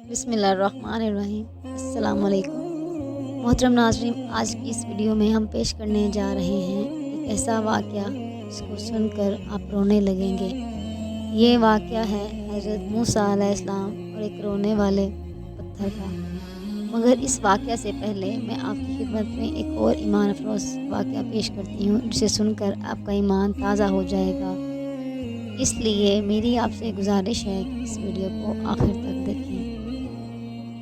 بسم اللہ الرحمن الرحیم۔ السلام علیکم محترم ناظرین، آج کی اس ویڈیو میں ہم پیش کرنے جا رہے ہیں ایک ایسا واقعہ جس کو سن کر آپ رونے لگیں گے۔ یہ واقعہ ہے حضرت موسیٰ علیہ السلام اور ایک رونے والے پتھر کا۔ مگر اس واقعہ سے پہلے میں آپ کی خدمت میں ایک اور ایمان افروز واقعہ پیش کرتی ہوں، جسے سن کر آپ کا ایمان تازہ ہو جائے گا۔ اس لیے میری آپ سے گزارش ہے کہ اس ویڈیو کو آخر تک دیکھیں۔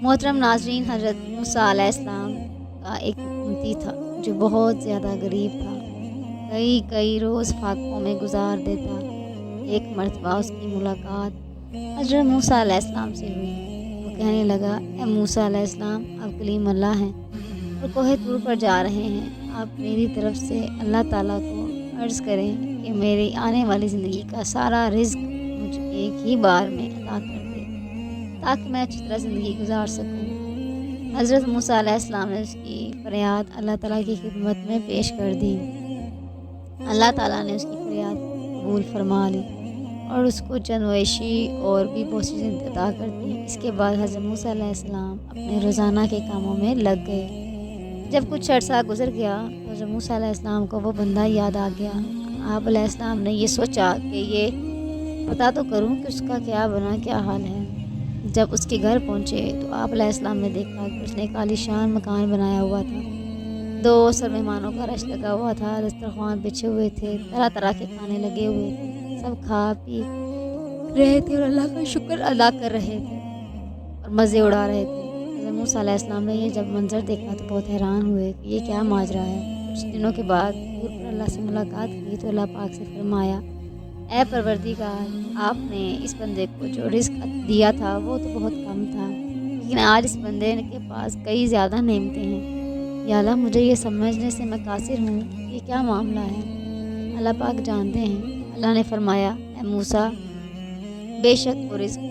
محترم ناظرین، حضرت موسیٰ علیہ السلام کا ایک امتی تھا جو بہت زیادہ غریب تھا۔ کئی روز فاقوں میں گزار دیتا۔ ایک مرتبہ اس کی ملاقات حضرت موسیٰ علیہ السلام سے ہوئی۔ وہ کہنے لگا، اے موسیٰ علیہ السلام، آپ کلیم اللہ ہیں اور کوہ طور پر جا رہے ہیں۔ آپ میری طرف سے اللہ تعالیٰ کو عرض کریں کہ میری آنے والی زندگی کا سارا رزق مجھ ایک ہی بار میں عطا کر دے تاکہ میں اچھی طرح زندگی گزار سکوں۔ حضرت موسیٰ علیہ السلام نے اس کی فریاد اللہ تعالیٰ کی خدمت میں پیش کر دی۔ اللہ تعالیٰ نے اس کی فریاد قبول فرما لی اور اس کو جنویشی اور بھی بہت سی چیزیں عطا کر دی۔ اس کے بعد حضرت موسیٰ علیہ السلام اپنے روزانہ کے کاموں میں لگ گئے۔ جب کچھ عرصہ گزر گیا تو حضرت موسیٰ علیہ السلام کو وہ بندہ یاد آ گیا۔ آپ علیہ السلام نے یہ سوچا کہ یہ پتہ تو کروں کہ اس کا کیا بنا، کیا حال ہے۔ جب اس کے گھر پہنچے تو آپ علیہ السلام نے دیکھا کہ اس نے ایک عالیشان مکان بنایا ہوا تھا۔ 2 سر مہمانوں کا رش لگا ہوا تھا، دسترخوان بچھے ہوئے تھے، طرح طرح کے کھانے لگے ہوئے تھے۔ سب کھا پی رہے تھے اور اللہ کا شکر ادا کر رہے تھے اور مزے اڑا رہے تھے۔ حضرت موسیٰ علیہ السلام نے یہ جب منظر دیکھا تو بہت حیران ہوئے کہ یہ کیا ماجرا ہے۔ کچھ دنوں کے بعد دور پر اللہ سے ملاقات کی تو اللہ پاک سے فرمایا، اے پروردگار، آپ نے اس بندے کو جو رزق دیا تھا وہ تو بہت کم تھا، لیکن آج اس بندے کے پاس کئی زیادہ نعمتیں ہیں۔ یا اللہ، مجھے یہ سمجھنے سے میں قاصر ہوں کہ یہ کیا معاملہ ہے۔ اللہ پاک جانتے ہیں۔ اللہ نے فرمایا، اے موسیٰ، بے شک وہ رزق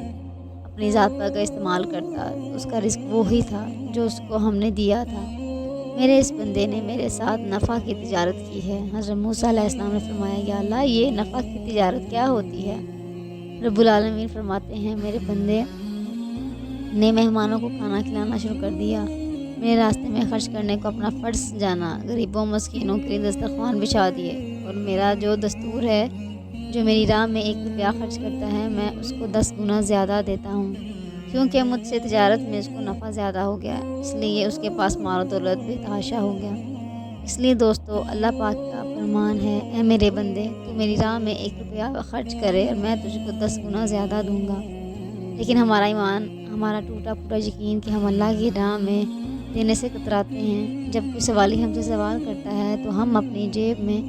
اپنی ذات پر اگر استعمال کرتا تو اس کا رزق وہی تھا جو اس کو ہم نے دیا تھا۔ میرے اس بندے نے میرے ساتھ نفع کی تجارت کی ہے۔ حضرت موسیٰ علیہ السلام نے فرمایا، یا اللہ، یہ نفع کی تجارت کیا ہوتی ہے؟ رب العالمین فرماتے ہیں، میرے بندے نے مہمانوں کو کھانا کھلانا شروع کر دیا، میرے راستے میں خرچ کرنے کو اپنا فرض جانا، غریبوں مسکینوں کے لیے دسترخوان بچھا دیے، اور میرا جو دستور ہے، جو میری راہ میں 1 روپیہ خرچ کرتا ہے میں اس کو 10 گنا زیادہ دیتا ہوں، کیونکہ مجھ سے تجارت میں اس کو نفع زیادہ ہو گیا، اس لیے اس کے پاس مال و دولت بے تحاشا ہو گیا۔ اس لیے دوستو، اللہ پاک کا فرمان ہے، اے میرے بندے، تو میری راہ میں 1 روپیہ خرچ کرے اور میں تجھ کو 10 گنا زیادہ دوں گا۔ لیکن ہمارا ایمان، ہمارا ٹوٹا پھوٹا یقین کہ ہم اللہ کی راہ میں دینے سے کتراتے ہیں۔ جب کوئی سوالی ہم سے سوال کرتا ہے تو ہم اپنی جیب میں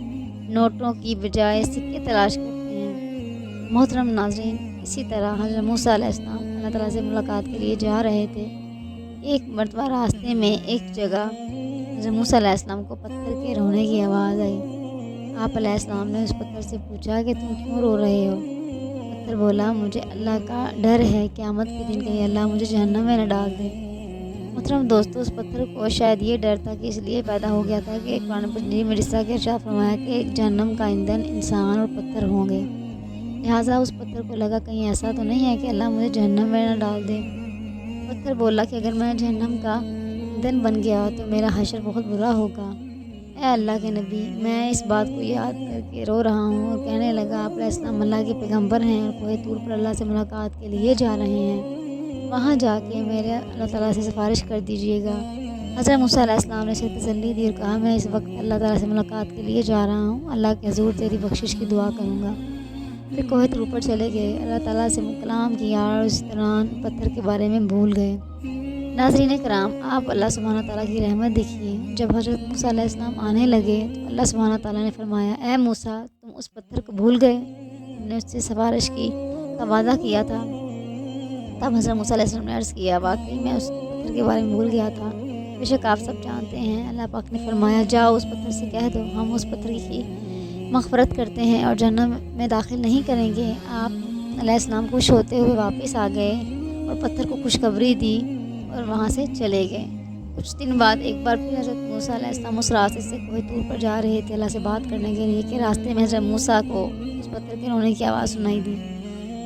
نوٹوں کی بجائے سکے تلاش کرتے ہیں۔ محترم ناظرین، اسی طرح حضرت موسیٰ علیہ السلام اللہ تعالیٰ سے ملاقات کے لیے جا رہے تھے۔ ایک مرتبہ راستے میں ایک جگہ حضرت موسیٰ علیہ السلام کو پتھر کے رونے کی آواز آئی۔ آپ علیہ السلام نے اس پتھر سے پوچھا کہ تم کیوں رو رہے ہو؟ پتھر بولا، مجھے اللہ کا ڈر ہے، قیامت کے دن کہیں اللہ مجھے جہنم میں نہ ڈال دے۔ محترم دوستو، اس پتھر کو شاید یہ ڈر تھا کہ اس لیے پیدا ہو گیا تھا کہ قرآن مجید میں جس طرح کے ارشاد فرمایا کہ جہنم کا ایندھن انسان اور پتھر ہوں گے، لہٰذا اس پتھر کو لگا کہیں ایسا تو نہیں ہے کہ اللہ مجھے جہنم میں نہ ڈال دے۔ پتھر بولا کہ اگر میں جہنم کا ایندھن بن گیا تو میرا حشر بہت برا ہوگا۔ اے اللہ کے نبی، میں اس بات کو یاد کر کے رو رہا ہوں۔ اور کہنے لگا، آپ علیہ السلام اللہ کے پیغمبر ہیں اور کوہ طور پر اللہ سے ملاقات کے لیے جا رہے ہیں، وہاں جا کے میرے اللہ تعالیٰ سے سفارش کر دیجیے گا۔ حضرت موسیٰ علیہ السلام نے اسے تسلی دی اور کہا، میں اس وقت اللہ تعالیٰ سے ملاقات کے لیے جا رہا ہوں، اللہ کے حضور تیری بخشش کی دعا کروں گا۔ پھر کوہ طور پر چلے گئے، اللہ تعالیٰ سے کلام کیا اور اس دوران پتھر کے بارے میں بھول گئے۔ ناظرین کرام، آپ اللہ سبحانہ تعالیٰ کی رحمت دیکھیے، جب حضرت موسیٰ علیہ السلام آنے لگے تو اللہ سبحانہ تعالیٰ نے فرمایا، اے موسیٰ، تم اس پتھر کو بھول گئے، تم نے اس سے سفارش کی کا وعدہ کیا تھا۔ تب حضرت موسیٰ علیہ السلام نے عرض کیا، واقعی میں اس پتھر کے بارے میں بھول گیا تھا، بے شک آپ سب جانتے ہیں۔ اللہ پاک نے فرمایا، جاؤ اس پتھر سے کہہ دو، ہم اس پتھر کی مغفرت کرتے ہیں اور جہنم میں داخل نہیں کریں گے۔ آپ علیہ السلام خوش ہوتے ہوئے واپس آ گئے اور پتھر کو خوشخبری دی اور وہاں سے چلے گئے۔ کچھ دن بعد ایک بار پھر حضرت موسیٰ علیہ السلام اس راستے سے کوہ طور پر جا رہے تھے اللہ سے بات کرنے کے لیے کہ راستے میں حضرت موسیٰ کو اس پتھر کے رونے کی آواز سنائی دی۔